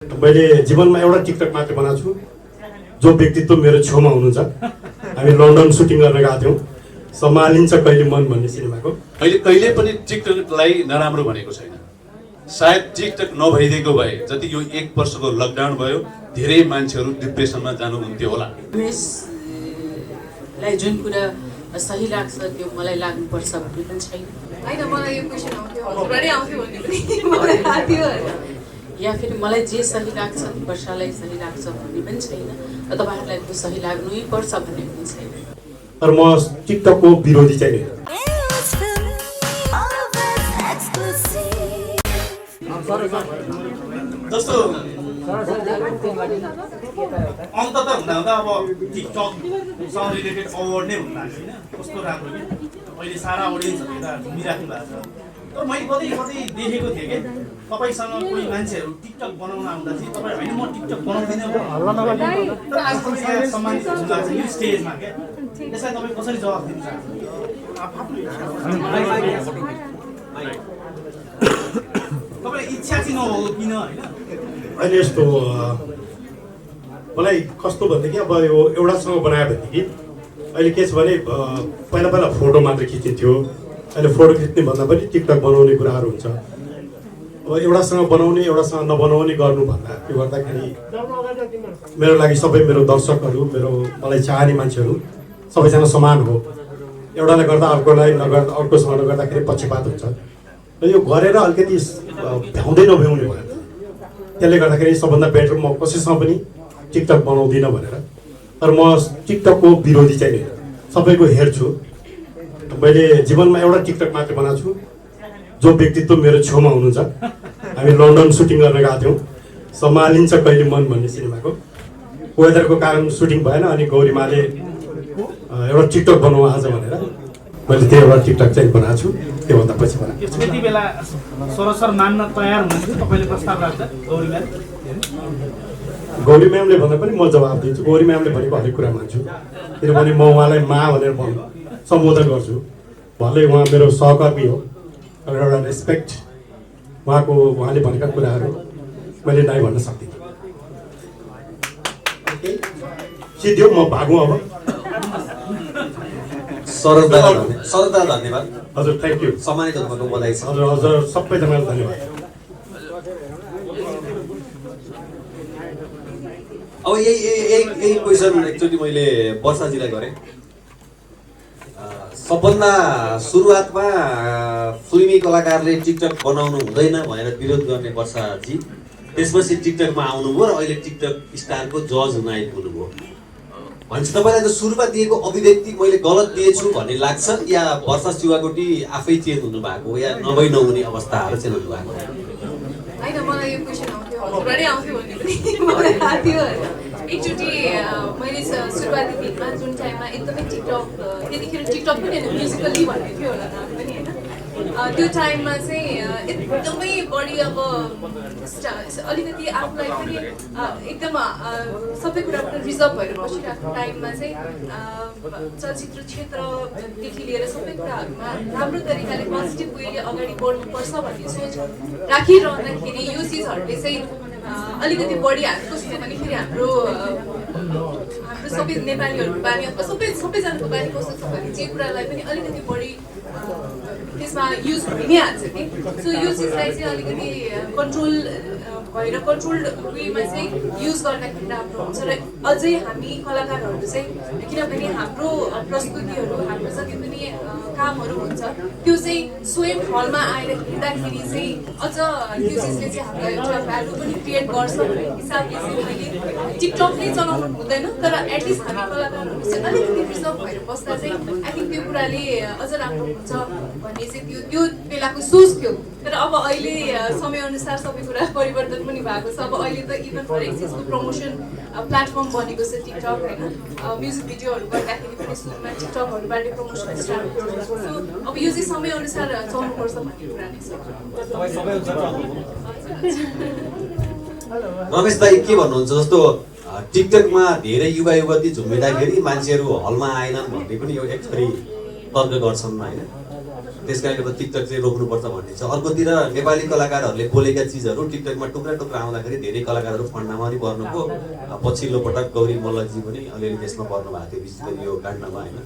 मैले जीवनमा एउटा टिकटक मात्र बनाएको छु जो व्यक्तित्व मेरो छेउमा हुनुहुन्छ। हामी लन्डन सुटिङ गर्न गएको थियौँ, सम्हालिन्छ कहिले मन भन्ने सिनेमाको। कहिले पनि टिकटकलाई नराम्रो भनेको छैन। सायद टिकटक नभइदिएको भए जति यो 1 वर्षको लकडाउन भयो धेरै मान्छेहरू डिप्रेसनमा जानुहुन्थ्यो होला। लाई जुन कुरा सही लाग्छ त्यो मलाई लाग्नुपर्छ भन्ने पनि छैन। हैन, मलाई यो क्वेशन आउँथ्यो, हजुरबाटै आउँथ्यो भन्ने पनि मलाई थाहा थियो। या फेरि मलाई जे सही लाग्छ वर्षालाई सही लाग्छ भन्ने पनि छैन र तपाईँहरूलाई त्यो सही लाग्नै पर्छ भन्ने पनि छैन। तर म टिकटकको विरोधी चाहिँ होइन। जस्तो अन्त त हुँदा अब टिकटकसँग रिलेटेड अवार्ड नै हुनु लाग्छ होइन। कस्तो राम्रो कि अहिले सारा अडियन्सहरूले त झुमिराख्नु भएको छ। तर मैले कतै देखेको थिएँ कि तपाईँसँग कोही मान्छेहरू टिकटक बनाउन आउँदा चाहिँ तपाईँ होइन म टिकटक बनाउँदिनँ तर आज तपाईँ सम्मानित हुनु भएको छ यो स्टेजमा क्या। यसलाई तपाईँ कसरी जवाफ दिनु चाहनुहुन्छ? तपाईँ इच्छा चाहिँ नहो किन होइन? अहिले यस्तो मलाई कस्तो भनेदेखि अब यो एउटासँग बनायो भनेदेखि अहिले के छ भने पहिला फोटो मात्र खिचिन्थ्यो। अहिले फोटो खिच्ने भन्दा पनि टिकटक बनाउने कुराहरू हुन्छ। अब एउटासँग बनाउने एउटासँग नबनाउने गर्नुभन्दा त्यो गर्दाखेरि मेरो लागि सबै मेरो दर्शकहरू मलाई चाहने मान्छेहरू सबैजना समान हो। एउटाले गर्दा अर्कोलाई नगर्दा अर्कोसँग नगर्दाखेरि पक्षपात हुन्छ र यो गरेर अलिकति भ्याउँदै नभ्याउने भयो। त्यसले गर्दाखेरि सबभन्दा बेटर म कसैसँग पनि टिकटक बनाउँदिनँ भनेर। तर म टिकटकको विरोधी चाहिँ होइन, सबैको हेर्छु। मैले जीवनमा एउटा टिकटक मात्र बनाएको छु जो व्यक्तित्व मेरो छेउमा हुनुहुन्छ। हामी लन्डन सुटिङ गर्न गएको थियौँ, सम्हालिन्छ कहिले मन भन्ने सिनेमाको। वेदरको कारण सुटिङ भएन अनि गौरीमाले एउटा टिकटक बनाऊ आज भनेर मैले त्यो एउटा टिकटक चाहिँ बनाएको छु। त्योभन्दा पछि बनाएको छु। त्यति बेला सरसर मान्न तयार हुनुहुन्थ्यो तपाईँले प्रस्ताव राख्दा गौरी म्यामले भन्दा पनि म जवाब दिन्छु। गौरी म्यामले भनेको हरेक कुरा मान्छु, किनभने म उहाँलाई मा भनेर सम्बोधन गर्छु। भले उहाँ मेरो सहकर्मी हो तर एउटा रेस्पेक्ट उहाँले भनेका कुराहरू मैले नाइ भन्न सक्दिनँ। सिद्धियो म भागौँ अब। सरदा धन्यवाद हजुर, थ्याङ्क यू। सम्मानित हुनुभएको बधाई छ। हजुर सबैजनालाई धन्यवाद। अब यही क्वेसन एक्चुअली मैले वर्षाजीलाई गरेँ। सबभन्दा सुरुवातमा फिल्मी कलाकारले टिकटक बनाउनु हुँदैन भनेर विरोध गर्ने वर्षाजी त्यसपछि टिकटकमा आउनुभयो र अहिले टिकटक स्टारको जज हुन आइपुग्नुभयो। भनेपछि तपाईँलाई त सुरुमा दिएको अभिव्यक्ति मैले गलत दिएछु भन्ने लाग्छ या वर्षा शिवाकोटी आफै चेन्ज हुनु भएको या नहुने अवस्थाहरू चेन्ज हुनु भएको? हैन, मलाई यो क्वेशन आउँथ्यो, हजुरबाटै आउँथ्यो भन्ने पनि मलाई थाहा थियो। एकचोटि मैले सुरुवाती दिनमा जुन टाइममा एकदमै टिकटक त्यतिखेर टिकटक पनि होइन म्युजिकली भन्ने थियो होला नाम पनि होइन। त्यो टाइममा चाहिँ एकदमै बढी अब अलिकति आफूलाई पनि एकदम सबै कुराबाट रिजर्भ भएर बसिरहेको टाइममा चाहिँ चलचित्र क्षेत्रदेखि लिएर सबै कुराहरूमा राम्रो तरिकाले पोजिटिभ वेले अगाडि बढ्नुपर्छ भन्ने सोच राखिरहँदाखेरि यो चिजहरूले चाहिँ अलिकति बढी हामी कस्तो भने फेरि हाम्रो सबै नेपालीहरूको बानी अथवा सबैजनाको बानी कस्तो छ भने जे कुरालाई पनि अलिकति बढी त्यसमा युज भइ नै हाल्छ कि। सो यो चिजलाई चाहिँ अलिकति कन्ट्रोल भएर कन्ट्रोल्ड वेमा चाहिँ युज गर्दाखेरि राम्रो हुन्छ र अझै हामी कलाकारहरू चाहिँ किनभने हाम्रो प्रस्तुतिहरू हाम्रो जति पनि कामहरू हुन्छ त्यो चाहिँ स्वयं हलमा आएर हेर्दाखेरि चाहिँ अझ त्यो चिजले चाहिँ हामीलाई एउटा भ्यालु पनि क्रिएट गर्छ भन्ने हिसाबले चाहिँ मैले टिकटक नै चलाउनु हुँदैन तर एटलिस्ट हामी कलाकारहरू चाहिँ अलिकति रिजर्भ भएर बस्दा चाहिँ आई थिङ्क त्यो कुराले अझ राम्रो हुन्छ भन्ने चाहिँ त्यो बेलाको सोच थियो। तर अब अहिले समयअनुसार सबै कुरा परिवर्तन पनि भएको छ। अब अहिले त इभन फर एक्सिसको प्रमोसन प्लेटफर्म बनेको छ टिकटक होइन। म्युजिक भिडियोहरू गर्दाखेरि पनि सुरुमा टिकटकहरूबाटै प्रमोसन स्टार्ट हुन्छ। सो अब यो चाहिँ समयअनुसार चल्नुपर्छ भन्ने कुरा नै छ। रमेश दाई के भन्नुहुन्छ? जस्तो टिकटकमा धेरै युवा युवती झुम्बिँदाखेरि मान्छेहरू हलमा आएनन् भन्ने पनि एक थरी तर्क गर्छन् होइन? त्यस कारणले गर्दा टिकटक चाहिँ रोक्नुपर्छ भन्ने छ। अर्कोतिर नेपाली कलाकारहरूले बोलेका चिजहरू टिकटकमा टुक्रा टुक्रा आउँदाखेरि धेरै कलाकारहरू फन्डामा पनि पर्नुभयो। पछिल्लो पटक गौरी मल्लजी पनि अलिअलि त्यसमा पर्नु भएको थियो, विशेष गरी यो काण्डमा होइन।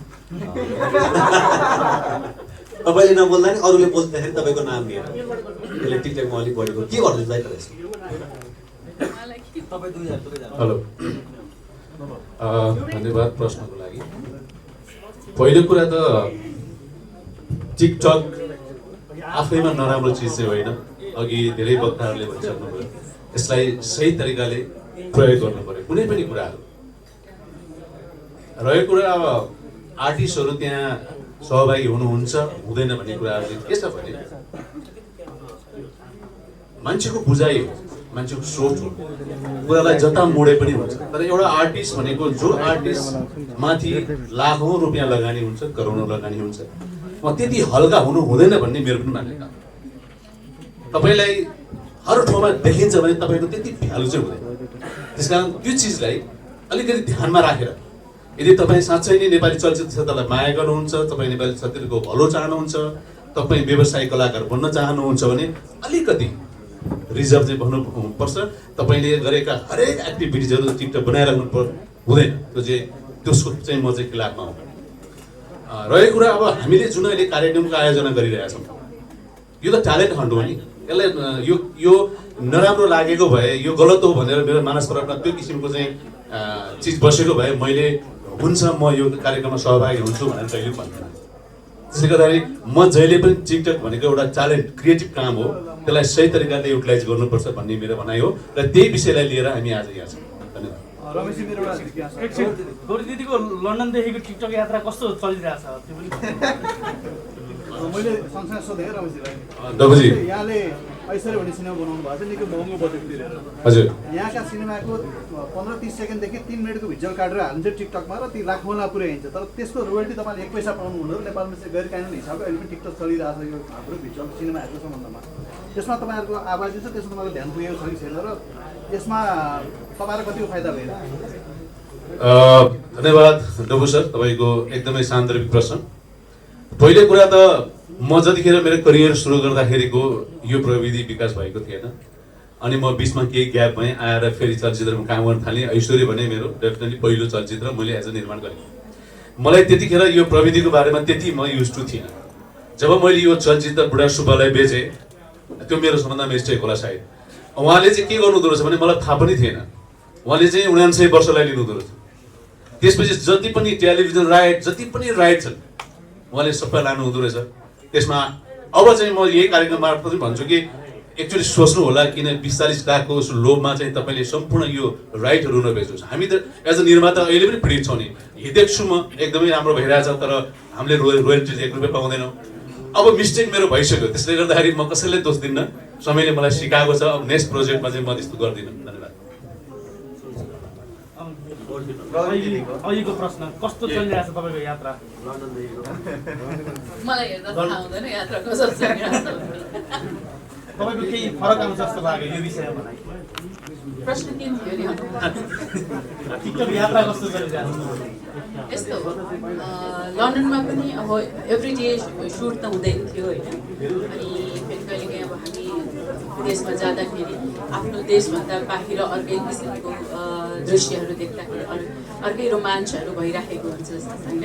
तपाईँले नबोल्दा नि अरूले बोल्दाखेरि तपाईँको नाम लिएर त्यसले टिकटकमा अलिक बढेको के गर्नु चाहिँ तर यसमा? हेलो, धन्यवाद प्रश्नको लागि। पहिलो कुरा त टिकटक आफैमा नराम्रो चिज चाहिँ होइन। अघि धेरै वक्ताहरूले भनिसक्नुभयो, यसलाई सही तरिकाले प्रयोग गर्नु पर्यो कुनै पनि कुराहरू। रहेको कुरा अब आर्टिस्टहरू त्यहाँ सहभागी हुनुहुन्छ हुँदैन भन्ने कुराहरू चाहिँ के छ भने मान्छेको बुझाइ हो, मान्छेको सोच हो, कुरालाई जता मोडे पनि हुन्छ। तर एउटा आर्टिस्ट भनेको जो आर्टिस्ट माथि लाखौँ रुपियाँ लगानी हुन्छ, करोडौँ लगानी हुन्छ, त्यति हल्का हुनु हुँदैन भन्ने मेरो पनि मान्यता। तपाईँलाई हर ठाउँमा देखिन्छ भने तपाईँको त्यति भ्यालु चाहिँ हुँदैन। त्यस कारण त्यो चिजलाई अलिकति ध्यानमा राखेर यदि तपाईँ साँच्चै नै नेपाली चलचित्र क्षेत्रलाई माया गर्नुहुन्छ, तपाईँ नेपाली चलचित्रको भलो चाहनुहुन्छ, तपाईँ व्यवसायिक कलाकार बन्न चाहनुहुन्छ भने अलिकति रिजर्भ चाहिँ भन्नुपर्छ। तपाईँले गरेका हरेक एक्टिभिटिजहरू टिकटक बनाइराख्नु हुँदैन, त्यो चाहिँ त्यसको चाहिँ म चाहिँ खिलाफमा हुँ। रहेको कुरा अब हामीले जुन अहिले कार्यक्रमको आयोजना गरिरहेका छौँ यो त ट्यालेन्ट हन्ट हो नि। यसलाई यो नराम्रो लागेको भए, यो गलत हो भनेर मेरो मानस प्रवृत्तिमा त्यो किसिमको चाहिँ चिज बसेको भए मैले हुन्छ म यो कार्यक्रममा सहभागी हुन्छु भनेर कहिले भन्दैन। त्यसले गर्दाखेरि म जहिले पनि टिकटक भनेको एउटा ट्यालेन्ट क्रिएटिभ काम हो, त्यसलाई सही तरिकाले युटिलाइज गर्नुपर्छ भन्ने मेरो भनाइ हो र त्यही विषयलाई लिएर हामी आज यहाँ छौँ। धन्यवाद। रमेशजी, मेरो एउटा जिज्ञासा, गौरी दिदीको लन्डनदेखिको टिकटक यात्रा कस्तो चलिरहेछ त्यो पनि मैले सँगसँगै सोधेँ रमेशजीलाई। दबजी, यहाँले ऐश्वर्य भन्ने सिनेमा बनाउनु भएको छ, निकै महँगो बजेट तिरेर। हजुर, यहाँका सिनेमाको 15-30 सेकेन्डदेखि 3 मिनटको भिजुअल काटेर हालिन्छ टिकटकमा र ती लाखौँलाई पुर्याइन्छ। तर त्यसको रोयल्टी तपाईँले 1 पैसा पाउनु हुँदैन। नेपालमा चाहिँ गैर कानुनी हिसाबले अहिले पनि टिकटक चलिरहेको छ यो हाम्रो भिजुअल सिनेमाहरूको सम्बन्धमा। त्यसमा तपाईँहरूको आवाज छ, त्यसमा तपाईँको ध्यान पुगेको छ कि छैन र यसमा तपाईँहरू कतिको फाइदा भइरहेको? धन्यवाद डबु सर, तपाईँको एकदमै सान्दर्भिक प्रश्न। पहिलो कुरा त म जतिखेर मेरो करियर सुरु गर्दाखेरिको यो प्रविधि विकास भएको थिएन अनि म बिचमा केही ग्याप भएँ, आएर फेरि चलचित्रमा काम गर्न थालेँ। ऐश्वर्य भने मेरो डेफिनेटली पहिलो चलचित्र मैले एज अ निर्माण गरेँ। मलाई त्यतिखेर यो प्रविधिको बारेमा त्यति म युज टु थिइनँ। जब मैले यो चलचित्र बुढा सुब्बालाई बेचेँ, त्यो मेरो सबभन्दा मिस्टेक होला सायद। उहाँले चाहिँ के गर्नुहुँदो रहेछ भने मलाई थाहा पनि थिएन, उहाँले चाहिँ 49 वर्षलाई लिनुहुँदो रहेछ। त्यसपछि जति पनि टेलिभिजन राइट, जति पनि राइट छन् उहाँले सबै लानुहुँदो रहेछ। त्यसमा अब चाहिँ म यही कार्यक्रम मार्फत पनि भन्छु कि एक्चुअली सोच्नु होला, किन 45 लाखको लोभमा चाहिँ तपाईँले सम्पूर्ण यो राइटहरू नबेच्नुहोस्। हामी त एज अ निर्माता अहिले पनि पीडित छौँ नि। देख्छु म एकदमै राम्रो भइरहेछ, तर हामीले रोयल्टी 1 रुपियाँ पाउँदैनौँ। अब मिस्टेक मेरो भइसक्यो, त्यसले गर्दाखेरि म कसैलाई दोष दिन्न। समयले मलाई सिकाएको छ, अब नेक्स्ट प्रोजेक्टमा चाहिँ म त्यस्तो गर्दिनँ। धन्यवाद। अहिलेको प्रश्न कस्तो चलिरहेछ तपाईँको यात्रा? मलाई हेर्दा थाहा हुँदैन यात्रा कस्तो चलिरहेछ। तपाईँको केही फरक आउँछ जस्तो लाग्यो यो विषयमा? प्रश्न के थियो नि? टिकटक यात्रा कस्तो चलिरहेछ? यस्तो लन्डनमा पनि अब एभ्री डे सुट त हुँदैन थियो होइन। अनि फेरि कहिलेकाहीँ अब हामी विदेशमा जाँदाखेरि आफ्नो देशभन्दा बाहिर अर्कै किसिमको दृश्यहरू देख्दाखेरि अर्कै रोमाञ्चहरू भइराखेको हुन्छ जस्तो होइन।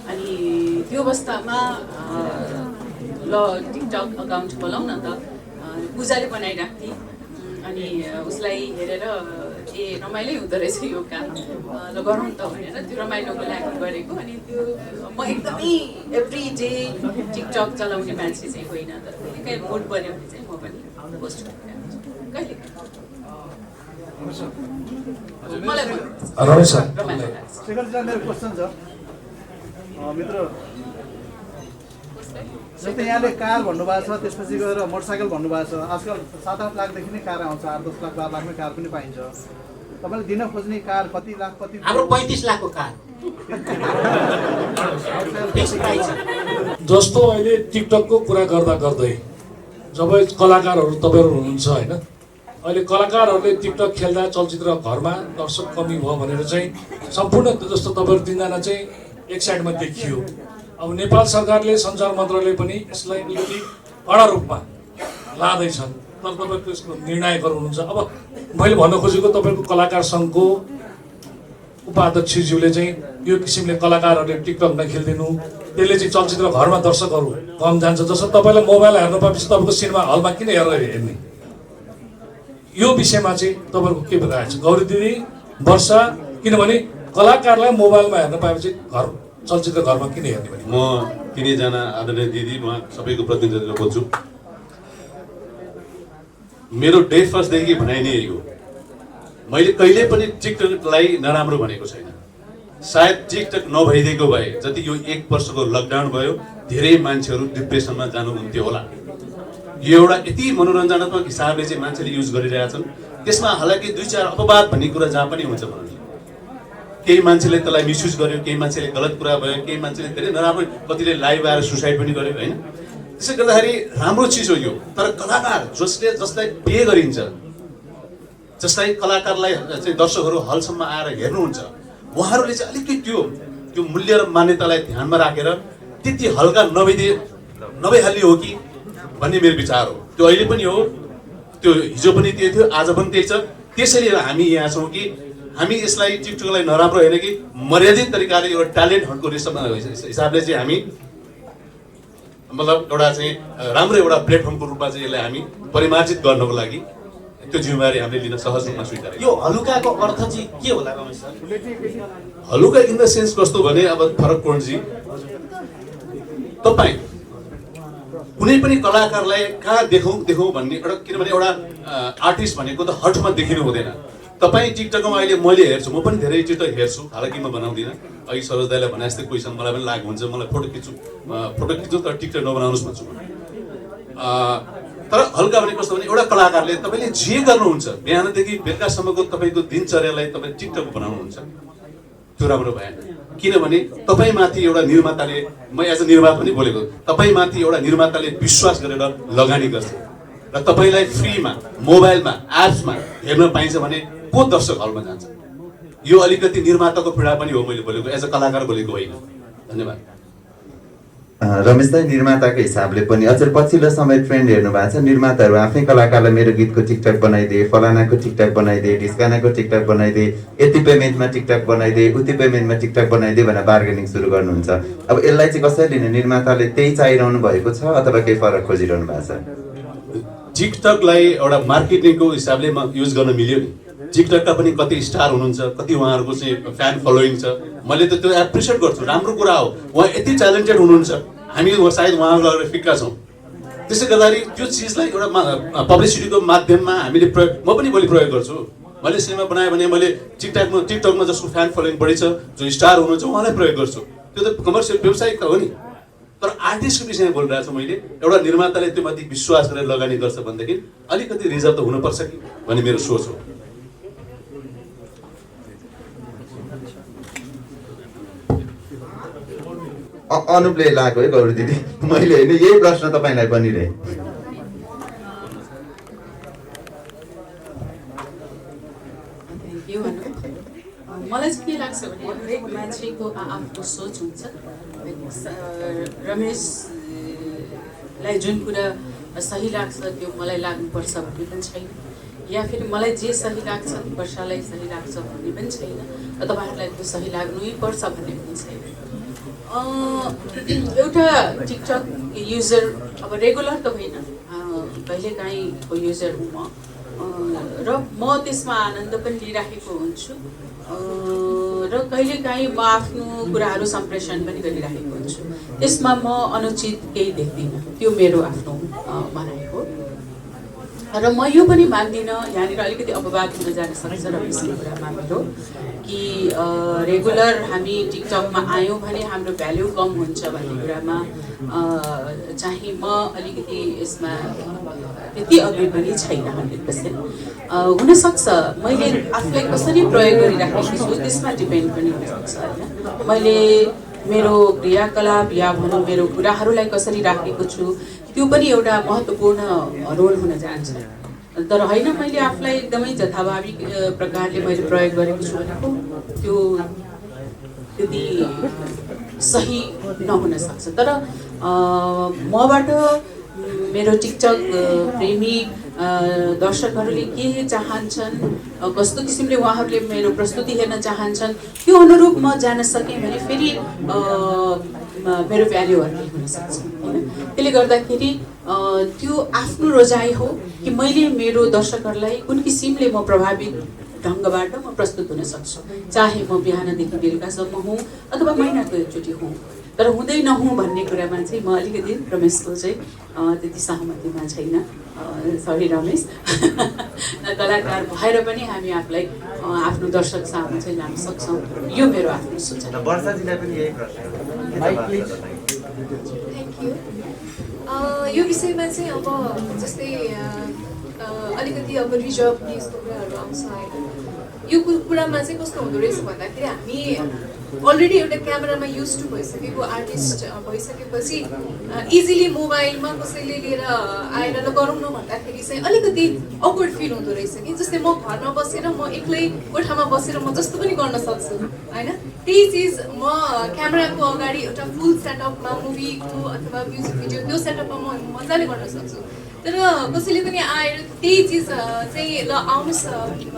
अनि त्यो अवस्थामा ल टिकटक अकाउन्ट खोलाउँ न त, पूजाले बनाइरहेको थिएँ। अनि उसलाई हेरेर रमाइलो हुँदो रहेछ यो काम, ल गरौँ त भनेर त्यो रमाइलोको लागि गरेको। अनि त्यो म एकदमै एभ्री डे टिकटक चलाउने मान्छे चाहिँ होइन, तर कहिलेकाहीँ मुड बन्यो भने चाहिँ म पनि पोस्ट गरिरहेको छु कहिले। मलाई रमेश सर, रमाइलो लाग्छ। शेखरजीलाई मेरो क्वेसन छ मित्र, जस्तै यहाँले कार भन्नुभएको छ, त्यसपछि गएर मोटरसाइकल भन्नुभएको छ। आजकल 7-8 लाखदेखि नै कार आउँछ, 8-10 लाख 12 लाखमै कार पनि पाइन्छ। तपाईँले दिन खोज्ने कार कति लाख कति? हाम्रो 35 लाखको कार जस्तो। अहिले टिकटकको कुरा गर्दा गर्दै जब कलाकारहरू तपाईँहरू हुनुहुन्छ होइन, अहिले कलाकारहरूले टिकटक खेल्दा चलचित्र घरमा दर्शक कमी भयो भनेर चाहिँ सम्पूर्ण जस्तो तपाईँहरू 3जना चाहिँ एक साइडमा देखियो अब नेपाल सरकारले सञ्चार मन्त्रालयले पनि यसलाई अलिकति कडा रूपमा लाँदैछ, तर तपाईँको यसको निर्णायकहरू हुनुहुन्छ। अब मैले भन्न खोजेको तपाईँको कलाकार सङ्घको उपाध्यक्षज्यूले चाहिँ यो किसिमले कलाकारहरूले टिकटक नखेलिदिनु, त्यसले चाहिँ चलचित्र घरमा दर्शकहरू कम जान्छ। जस्तो तपाईँलाई मोबाइल हेर्नु पाएपछि तपाईँको सिनेमा हलमा किन हेर्ने, यो विषयमा चाहिँ तपाईँहरूको के बताएको छ गौरी दिदी, वर्षा? किनभने कलाकारलाई मोबाइलमा हेर्न पाएपछि घर चलचित्र घरमा किन हेर्ने भने? म तिनैजना आदरणीय दिदी, म सबैको प्रतिनिधित्व बोल्छु। मेरो डे फर्स्टदेखि भनाइ नै यही हो, मैले कहिले पनि टिकटकलाई नराम्रो भनेको छैन। सायद टिकटक नभइदिएको भए जति यो 1 वर्षको लकडाउन भयो धेरै मान्छेहरू डिप्रेसनमा जानुहुन्थ्यो होला। यो एउटा यति मनोरञ्जनात्मक हिसाबले चाहिँ मान्छेले युज गरिरहेछन्, त्यसमा हालाकि 2-4 अपवाद भन्ने कुरा जहाँ पनि हुन्छ भनौँ। केही मान्छेले त्यसलाई मिसयुज गर्यो, केही मान्छेले गलत कुरा भयो, केही मान्छेले धेरै नराम्रो, कतिले लाइभ आएर सुसाइड पनि गर्यो होइन। त्यसै गर्दाखेरि राम्रो चिज हो यो, तर कलाकार जसलाई पे गरिन्छ, जसलाई कलाकारलाई चाहिँ दर्शकहरू हलसम्म आएर हेर्नुहुन्छ, उहाँहरूले चाहिँ अलिकति त्यो मूल्य र मान्यतालाई ध्यानमा राखेर त्यति हल्का नभइहाल्ने हो कि भन्ने मेरो विचार हो। त्यो अहिले पनि हो, त्यो हिजो पनि त्यही थियो, आज पनि त्यही छ। त्यसैले हामी यहाँ छौँ कि हामी यसलाई टिकटकलाई नराम्रो होइन कि मर्यादित तरिकाले एउटा ट्यालेन्ट हटको हिसाबले चाहिँ हामी मतलब एउटा चाहिँ राम्रो एउटा प्लेटफर्मको रूपमा चाहिँ यसलाई हामी परिमार्जित गर्नको लागि त्यो जिम्मेवारी हामीले लिन सहज रूपमा स्वीकारेको। यो हलुकाको अर्थ चाहिँ के होला रमेश सर? हलुका इन द सेन्स कस्तो भने, अब फरक कोणजी, तपाईँ कुनै पनि कलाकारलाई कहाँ देखौँ भन्ने एउटा, किनभने एउटा आर्टिस्ट भनेको त हटमा देखिनु हुँदैन। तपाईँ टिकटकमा अहिले मैले हेर्छु, म पनि धेरै टिकटक हेर्छु, हालाकि म बनाउँदिनँ। अघि सरोज दाइलाई भने जस्तै क्वेसन मलाई पनि लागु हुन्छ, मलाई फोटो खिच्छु तर टिकटक नबनाउनुहोस् भन्छु। तर हल्का भने कस्तो भने, एउटा कलाकारले तपाईँले जे गर्नुहुन्छ बिहानदेखि बेलुकासम्मको तपाईँको दिनचर्यालाई तपाईँ टिकटक बनाउनुहुन्छ, त्यो राम्रो भएन। किनभने तपाईँमाथि एउटा निर्माताले, म एज अ निर्माता पनि बोलेको, तपाईँमाथि एउटा निर्माताले विश्वास गरेर लगानी गर्छ र तपाईँलाई फ्रीमा मोबाइलमा एप्समा हेर्न पाइन्छ भने को दर्शक हलमा जान्छ? यो अलिकति निर्माताको पीडा पनि हो, मैले बोलेको एज अ कलाकार बोलेको होइन। धन्यवाद। रमेश दाइ, निर्माताको हिसाबले पनि अझ पछिल्लो समय ट्रेन्ड हेर्नु भएको छ, निर्माताहरू आफ्नै कलाकारलाई मेरो गीतको टिकटक बनाइदिए, फलानाको टिकटक बनाइदिए, ढिस्कानाको टिकटक बनाइदिए, यति पेमेन्टमा टिकटक बनाइदिए, उति पेमेन्टमा टिकटक बनाइदिए भनेर बार्गेनिङ सुरु गर्नुहुन्छ। अब यसलाई चाहिँ कसरी लिने? निर्माताले त्यही चाहिरहनु भएको छ अथवा केही फरक खोजिरहनु भएको छ? टिकटकलाई एउटा मार्केटिङको हिसाबले युज गर्न मिल्यो नि। टिकटकका पनि कति स्टार हुनुहुन्छ, कति उहाँहरूको चाहिँ फ्यान फलोइङ छ, मैले त त्यो एप्रिसिएट गर्छु, राम्रो कुरा हो। उहाँ यति ट्यालेन्टेड हुनुहुन्छ, हामी सायद उहाँहरू लगेर फिक्का छौँ। त्यसै गर्दाखेरि त्यो चिजलाई एउटा पब्लिसिटीको माध्यममा हामीले म पनि भोलि प्रयोग गर्छु। मैले सिनेमा बनाएँ भने मैले टिकटकमा जसको फ्यान फलोइङ बढी छ, जो स्टार हुनुहुन्छ, उहाँलाई प्रयोग गर्छु। त्यो त कमर्सियल व्यवसायिक हो नि। तर आर्टिस्टको विषयमा बोलिरहेको छु मैले, एउटा निर्माताले त्यो माथि विश्वास गरेर लगानी गर्छ भनेदेखि अलिकति रिजर्भ त हुनुपर्छ कि भन्ने मेरो सोच हो। अनुपले लागेको है गौरी दिदी, मैले होइन, यही प्रश्न तपाईँलाई पनि रहे। मलाई चाहिँ के लाग्छ भने हरेक मान्छेको आफ्नो सोच हुन्छ। रमेशलाई जुन कुरा सही लाग्छ त्यो मलाई लाग्नुपर्छ भन्ने पनि छैन, या फेरि मलाई जे सही लाग्छ वर्षालाई सही लाग्छ भन्ने पनि छैन, र तपाईँहरूलाई त्यो सही लाग्नै पर्छ भन्ने पनि छैन। एउटा टिकटक युजर, अब रेगुलर त होइन, कहिलेकाहीँको युजर हुँ म, र म त्यसमा आनन्द पनि लिइराखेको हुन्छु, र कहिलेकाहीँ म आफ्नो कुराहरू सम्प्रेषण पनि गरिराखेको हुन्छु। त्यसमा म अनुचित केही देख्दिनँ, त्यो मेरो आफ्नो भनाइ हो। र म यो पनि मान्दिनँ, यहाँनिर अलिकति अपवाद हुन जान सक्छ रमेशको कुरामा मेरो, कि रेगुलर हामी टिकटकमा आयौँ भने हाम्रो भ्याल्यु कम हुन्छ भन्ने कुरामा चाहिँ म अलिकति यसमा त्यति अग्री पनि छैन 100%। हुनसक्छ मैले आफूलाई कसरी प्रयोग गरिराखेको छु त्यसमा डिपेन्ड पनि हुनसक्छ होइन। मैले मेरो क्रियाकलाप या भनौँ मेरो कुराहरूलाई कसरी राखेको छु त्यो पनि एउटा महत्त्वपूर्ण रोल हुन जान्छ। तर होइन मैले आफूलाई एकदमै जथाभावी प्रकारले मैले प्रयोग गरेको छु भनेको त्यो त्यति सही नहुन सक्छ। तर मबाट मेरो टिकटक प्रेमी दर्शकहरूले के चाहन्छन्, कस्तो किसिमले उहाँहरूले मेरो प्रस्तुति हेर्न चाहन्छन्, त्यो अनुरूप म जान सकेँ भने फेरि मेरो भ्याल्यु अर्कै हुनसक्छ होइन। त्यसले गर्दाखेरि त्यो आफ्नो रोजाइ हो कि मैले मेरो दर्शकहरूलाई कुन किसिमले म प्रभावित ढङ्गबाट म प्रस्तुत हुन सक्छु, चाहे म बिहानदेखि बेलुकासम्म हुँ अथवा महिनाको एकचोटि हुँ। तर हुँदै नहुँ भन्ने कुरामा चाहिँ म अलिकति रमेशको चाहिँ त्यति सहमतिमा छैन। सरी रमेश, कलाकार भएर पनि हामी आफूलाई आफ्नो दर्शक सामु चाहिँ लान सक्छौँ, यो मेरो आफ्नो सोच हो। वर्षाजीलाई पनि यही प्रश्न। Thank you. यो विषयमा चाहिँ अब जस्तै अलिकति अब रिजर्भ यस्तो कुराहरू आउँछ होइन। यो कुरामा चाहिँ कस्तो हुँदो रहेछ भन्दाखेरि हामी अलरेडी एउटा क्यामेरामा युज टु भइसकेको आर्टिस्ट भइसकेपछि इजिली मोबाइलमा कसैले लिएर आएर ल गरौँ न भन्दाखेरि चाहिँ अलिकति अक्वर्ड फिल हुँदो रहेछ कि। जस्तै म घरमा बसेर म एक्लै कोठामा बसेर म जस्तो पनि गर्न सक्छु होइन। त्यही चिज म क्यामेराको अगाडि एउटा फुल सेटअपमा मुभीको अथवा म्युजिक भिडियो त्यो सेटअपमा म मजाले गर्न सक्छु। तर कसैले पनि आएर त्यही चिज चाहिँ ल आउनुहोस्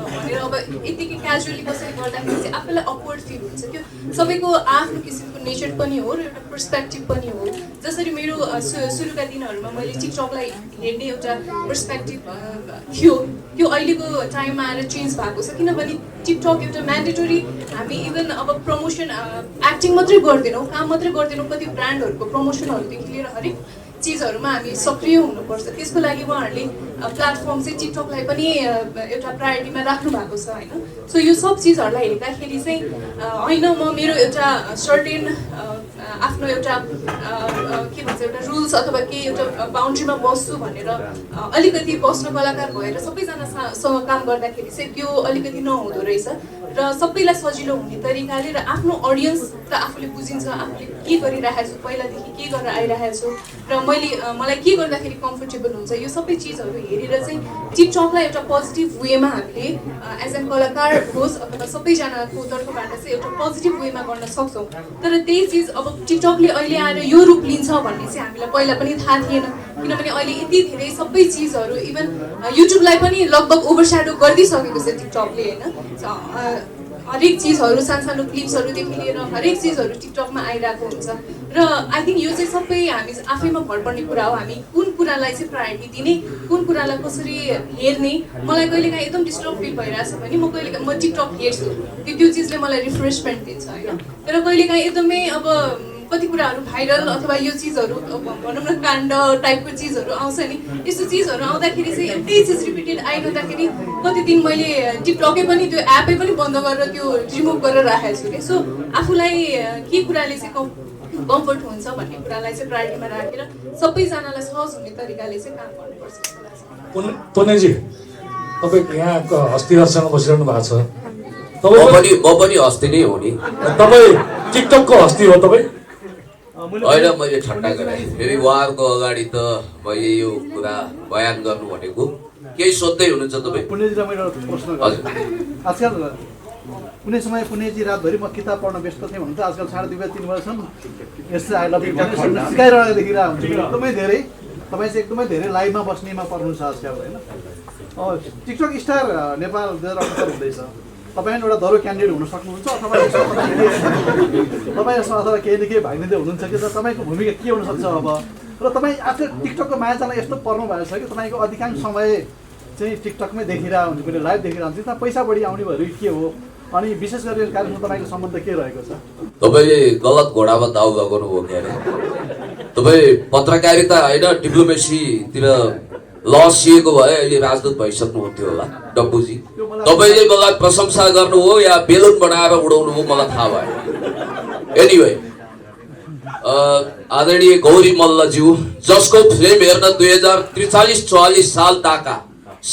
भनेर अब यतिकै क्याजुअली कसैले गर्दाखेरि चाहिँ आफूलाई अक्वर्ड फिल हुन्छ क्या। सबैको आफ्नो किसिमको नेचर पनि हो र एउटा पर्सपेक्टिभ पनि हो। जसरी मेरो सुरुका दिनहरूमा मैले टिकटकलाई हेर्ने एउटा पर्सपेक्टिभ थियो, त्यो अहिलेको टाइममा आएर चेन्ज भएको छ। किनभने टिकटक एउटा म्यान्डेटोरी, हामी इभन अब प्रमोसन एक्टिङ मात्रै गर्दैनौँ, काम मात्रै गर्दैनौँ, कति ब्रान्डहरूको प्रमोसनहरूदेखि लिएर हरेक चिजहरूमा हामी सक्रिय हुनुपर्छ। त्यसको लागि उहाँहरूले प्लेटफर्म चाहिँ टिकटकलाई पनि एउटा प्रायोरिटीमा राख्नु भएको छ होइन। सो यो सब चिजहरूलाई हेर्दाखेरि चाहिँ होइन म मेरो एउटा सर्टेन आफ्नो एउटा के भन्छ एउटा रुल्स अथवा केही एउटा बााउन्ड्रीमा बस्छु भनेर अलिकति बस्न कलाकार भएर सबैजनासँग काम गर्दाखेरि चाहिँ त्यो अलिकति नहुँदो रहेछ र सबैलाई सजिलो हुने तरिकाले र आफ्नो अडियन्स र आफूले बुझिन्छ आफूले के गरिरहेको छु, पहिलादेखि के गरेर आइरहेको छु र मलाई के गर्दाखेरि कम्फर्टेबल हुन्छ, यो सबै चिजहरू हेरेर चाहिँ टिकटकलाई एउटा पोजिटिभ वेमा हामीले एज एन कलाकार होस् अथवा सबैजनाको तर्फबाट चाहिँ एउटा पोजिटिभ वेमा गर्न सक्छौँ। तर त्यही चिज अब टिकटकले अहिले आएर यो रूप लिन्छ भन्ने चाहिँ हामीलाई पहिला पनि थाहा थिएन। किनभने अहिले यति धेरै सबै चिजहरू इभन युट्युबलाई पनि लगभग ओभरस्याडो गरिदिइसकेको छ टिकटकले होइन। हरेक चिजहरू सानो क्लिप्सहरूदेखि लिएर हरेक चिजहरू टिकटकमा आइरहेको हुन्छ र आई थिङ्क यो चाहिँ सबै हामी आफैमा भर पर्ने कुरा हो। हामी कुन कुरालाई चाहिँ प्रायोरिटी दिने, कुन कुरालाई कसरी हेर्ने। मलाई कहिलेकाहीँ एकदम डिस्टर्ब फिल भइरहेछ भने म टिकटक हेर्छु, त्यो चिजले मलाई रिफ्रेसमेन्ट दिन्छ होइन। तर कहिलेकाहीँ एकदमै अब कति कुराहरू भाइरल अथवा यो चिजहरू भनौँ न काण्ड टाइपको चिजहरू आउँछ नि, यस्तो चिजहरू आउँदाखेरि चाहिँ एउटै चिज रिपिटेड आइरहँदाखेरि कति दिन मैले टिकटकै पनि त्यो एपै पनि बन्द गरेर त्यो रिमुभ गरेर राखेको छु कि। सो आफूलाई के कुराले चाहिँ कम्फर्ट हुन्छ भन्ने कुरालाई चाहिँ प्रायोरिटीमा राखेर सबैजनालाई सहज हुने तरिकाले चाहिँ काम गर्नुपर्छ जस्तो लाग्छ। पुनेजी, तपाईँ यहाँको हस्तीहरूसँग बसिरहनु भएको छ, म पनि हस्ती नै हो नि। तपाईँ टिकटकको हस्ती हो तपाईँ? होइन, मैले ठट्टा गराएँ। फेरि उहाँहरूको अगाडि त मैले यो कुरा बयान गर्नु भनेको केही सोध्दै हुनुहुन्छ तपाईँ? पुनेजीलाई मैले एउटा प्रश्न गरेँ। आजकल कुनै समय पुनेजी रातभरि म किताब पढ्न व्यस्त थिएँ भन्नुहुन्छ, आजकल 2:30 बजीसम्म यस्तो आई लभ यु सिकाइरहेको देखिरहेको हुन्छ। एकदमै धेरै तपाईँ चाहिँ एकदमै धेरै लाइभमा बस्नेमा पर्नुहुन्छ आजकल होइन। टिकटक स्टार नेपाल 2078 हुँदैछ। तपाईँ एउटा दरो क्यान्डिडेट हुन सक्नुहुन्छ अथवा तपाईँ यसमा अथवा केही न केही भाग लिँदै हुनुहुन्छ कि तपाईँको भूमिका के हुनसक्छ अब? र तपाईँ आजकल टिकटकको मायाजालमा यस्तो पर्नु भएको छ कि तपाईँको अधिकांश समय चाहिँ टिकटकमै देखिरहेको हुन्छ, कुनै लाइभ देखिरहेको हुन्छ। त्यसमा पैसा बढी आउने भएर के हो अनि विशेष गरी कार्यक्रममा तपाईँको सम्बन्ध के रहेको छ? तपाईँले गलत घोडामा दाउ लगाउनु भयो क्या अरे। तपाईँ पत्रकारिता होइन डिप्लोमेसीतिर लसिएको भए अहिले राजदूत भइसक्नु हुन्थ्यो होला डब्बुजी। तपाईँले मलाई प्रशंसा गर्नु हो या बेलुन बनाएर उडाउनु हो मलाई थाहा भएन। एनिवे, आदरणीय गौरी मल्लज्यू जसको फिल्म हेर्न 2043-44 साल ताका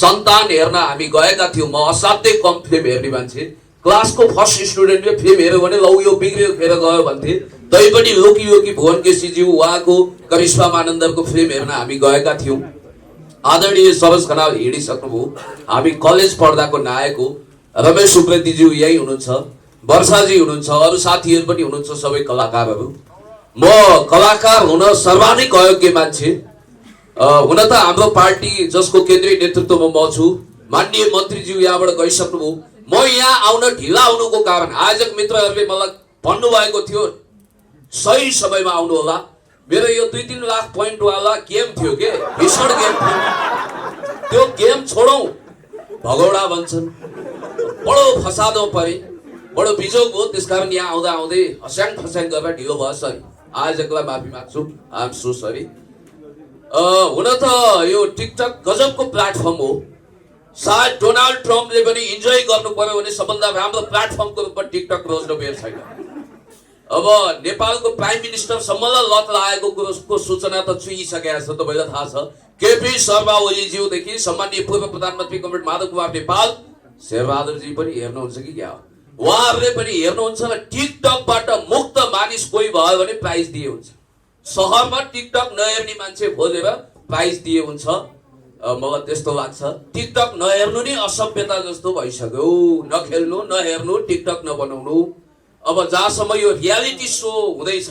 सन्तान हेर्न हामी गएका थियौँ। म असाध्यै कम फिल्म हेर्ने मान्छे, क्लासको फर्स्ट स्टुडेन्टले फिल्म हेऱ्यो भने लौ यो बिग्रियो फेर गयो भन्थे। तैपनि लोकी योगी भुवन केसीज्यू उहाँको करिश्मा मानन्दरको फिल्म हेर्न हामी गएका थियौँ। आदरणीय सरोज खनाल हिँडिसक्नुभयो। हामी कलेज पढ्दाको नायक हो, रमेश उप्रेतीज्यू यही हुनुहुन्छ। वर्षाजी हुनुहुन्छ, अरू साथीहरू पनि हुनुहुन्छ, सबै कलाकारहरू। म कलाकार हुन सर्वाधिक अयोग्य मान्छे। हुन त हाम्रो पार्टी जसको केन्द्रीय नेतृत्वमा म छु, माननीय मन्त्रीज्यू यहाँबाट गइसक्नुभयो। म यहाँ आउन ढिला हुनुको कारण आयोजक मित्रहरूले मलाई भन्नुभएको थियो सही समयमा आउनु होला। मेरो यो 2-3 लाख पोइन्टवाला गेम थियो के, भीषण गेम थियो। त्यो गेम छोडौँ भगौडा भन्छन्, बडो फसादमा परे, बडो बिजोग हो। त्यसकारण यहाँ आउँदा आउँदै हस्याङ फस्याङ गरेर ढिलो भयो, सरी। आयोजकलाई माफी माग्छु, आइ एम सो सरी। हुन त यो टिकटक गजबको प्लेटफर्म हो। सायद डोनाल्ड ट्रम्पले पनि इन्जोय गर्नु पर्यो भने सबभन्दा राम्रो प्लेटफर्मको रूपमा टिकटक रोज्न बेर छैन। अब नेपालको प्राइम मिनिस्टरसम्मलाई लत लागेको कुरोको सूचना त छुइसकेको छ, तपाईँलाई थाहा छ। केपी शर्मा ओलीज्यूदेखि सम्माननीय पूर्व प्रधानमन्त्री कमरेड माधव कुमार नेपाल, शेरबहादुरजी पनि हेर्नुहुन्छ कि क्या, उहाँहरूले पनि हेर्नुहुन्छ र टिकटकबाट मुक्त मानिस कोही भयो भने प्राइज दिए हुन्छ। सहरमा टिकटक नहेर्ने मान्छे खोजेर प्राइज दिए हुन्छ। मलाई त्यस्तो लाग्छ। टिकटक नहेर्नु नै असभ्यता जस्तो भइसक्यो। नखेल्नु, नहेर्नु, टिकटक नबनाउनु। अब जहाँसम्म यो रियालिटी सो हुँदैछ,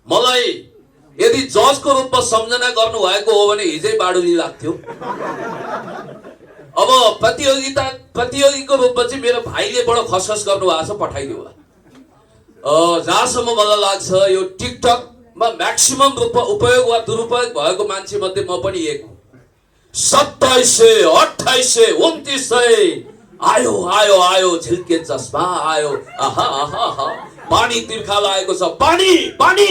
मलाई यदि जजको रूपमा सम्झना गर्नु भएको हो भने हिजै बाडुली लाग्थ्यो। अब प्रतियोगीको रूपमा चाहिँ मेरो भाइले बडो खसखस गर्नु भएको छ, पठाइदियो होला। जहाँसम्म मलाई लाग्छ यो टिकटकमा म्याक्सिमम रूपमा उपयोग वा दुरुपयोग भएको मान्छे मध्ये म पनि एक हुँ। 2700, 2800, 2900 आयो आयो आयो, झिल्के चस्मा आयो, आहा आहा आहा, पानी तिर्खा लागेको छ, पानी पानी।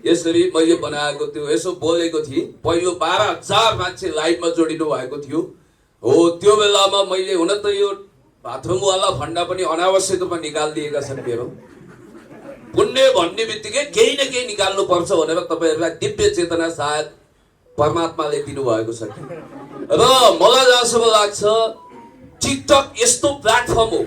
यसरी मैले बनाएको त्यो यसो बोलेको थिएँ। पहिलो 12,000 मान्छे लाइभमा जोडिनु भएको थियो। हो त्यो बेलामा मैले हुन त यो बाथरुमवाला फन्डा पनि अनावश्यक रूपमा निकालिदिएका छन् मेरो। पुण्य भन्ने बित्तिकै केही न केही निकाल्नु पर्छ भनेर तपाईँहरूलाई दिव्य चेतना सायद परमात्माले दिनुभएको छ। र मलाई जहाँसम्म लाग्छ टिकटक यस्तो प्लेटफर्म हो।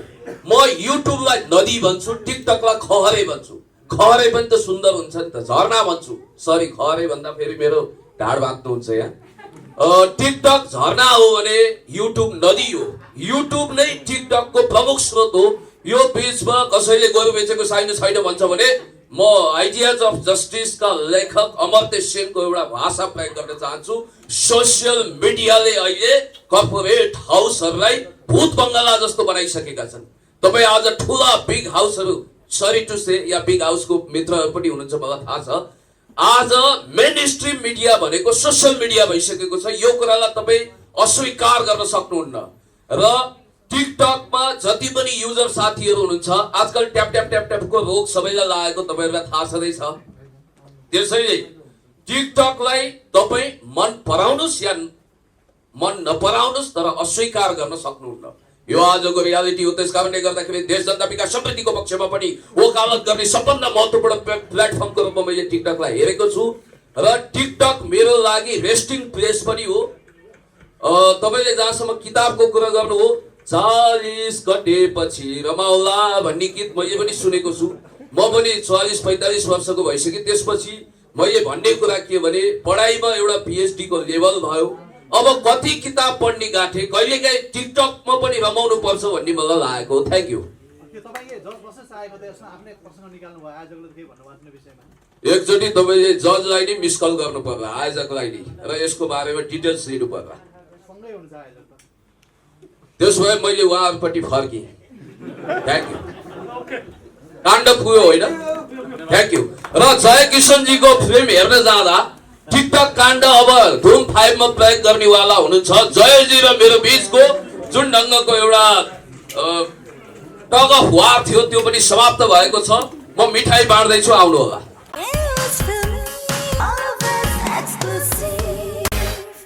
म युट्युबलाई नदी भन्छु, टिकटकलाई खहरे भन्छु। खहरे पनि त सुन्दर हुन्छ नि त, झरना भन्छु। सरी, खहरे भन्दा फेरि मेरो ढाड बाँच्नुहुन्छ यहाँ। टिकटक झरना हो भने युट्युब नदी हो। युट्युब नै टिकटकको प्रमुख स्रोत हो। यो बीचमा कसैले गोरु बेचेको छैन भन्छ भने म आइडियाज अफ जस्टिसका लेखक अमर्त्य सेनको एउटा भाषा प्रयोग गर्न चाहन्छु। सोसियल मिडियाले अहिले कर्पोरेट हाउसहरूलाई भूत बङ्गला जस्तो बनाइसकेका छन्। तपाईँ आज ठुला बिग हाउसहरू, सरी टु से, या बिग हाउसको मित्रहरू पनि हुनुहुन्छ, मलाई थाहा छ। आज मेन स्ट्रिम मिडिया भनेको सोसियल मिडिया भइसकेको छ। यो कुरालाई तपाईँ अस्वीकार गर्न सक्नुहुन्न। र टिकटकमा जति पनि युजर साथीहरू हुनुहुन्छ, आजकल ट्याप ट्याप ट्याप ट्यापको रोग सबैलाई लागेको तपाईँहरूलाई थाहा छँदैछ। त्यसैले टिकटकलाई तपाईँ मन पराउनुहोस् या मन नपराउनुहोस्, तर अस्वीकार गर्न सक्नुहुन्न। यो आजको रियालिटी हो। त्यस कारणले गर्दाखेरि देश जनता विकास समृद्धिको पक्षमा पनि वकालत गर्ने सबभन्दा महत्त्वपूर्ण प्लेटफर्मको रूपमा मैले टिकटकलाई हेरेको छु। र टिकटक मेरो लागि रेस्टिङ प्लेस पनि हो। तपाईँले जहाँसम्म किताबको कुरा गर्नु हो, 40 कटेपछि रमाउला भन्ने गीत मैले पनि सुनेको छु। म पनि 40-45 वर्षको भइसकेँ। त्यसपछि मैले भन्ने कुरा के भने पढाइमा एउटा PhD को लेभल भयो। अब कति किताब पढ्ने गाँठे, कहिलेकाहीँ टिकटकमा पनि रमाउनु पर्छ भन्ने मलाई लागेको। Thank you. एकचोटि तपाईँले जजलाई नै मिस कल गर्नु पर्ला, आयोजकलाई नै, र यसको बारेमा डिटेल्स दिनु पर्ला। त्यसो भए मैले उहाँहरूपट्टि फर्केँ। Thank you. काण्ड पुग्यो होइन? Thank you. र जय किशनजीको फिल्म हेर्न जाँदा टिकटक काण्ड अब धुम 5 मा प्रयोग गर्नेवाला हुनुहुन्छ। जयजी र मेरो बीचको जुन ढङ्गको एउटा टग अफ वार थियो, त्यो पनि समाप्त भएको छ। म मिठाई बाँड्दैछु, आउनु होला।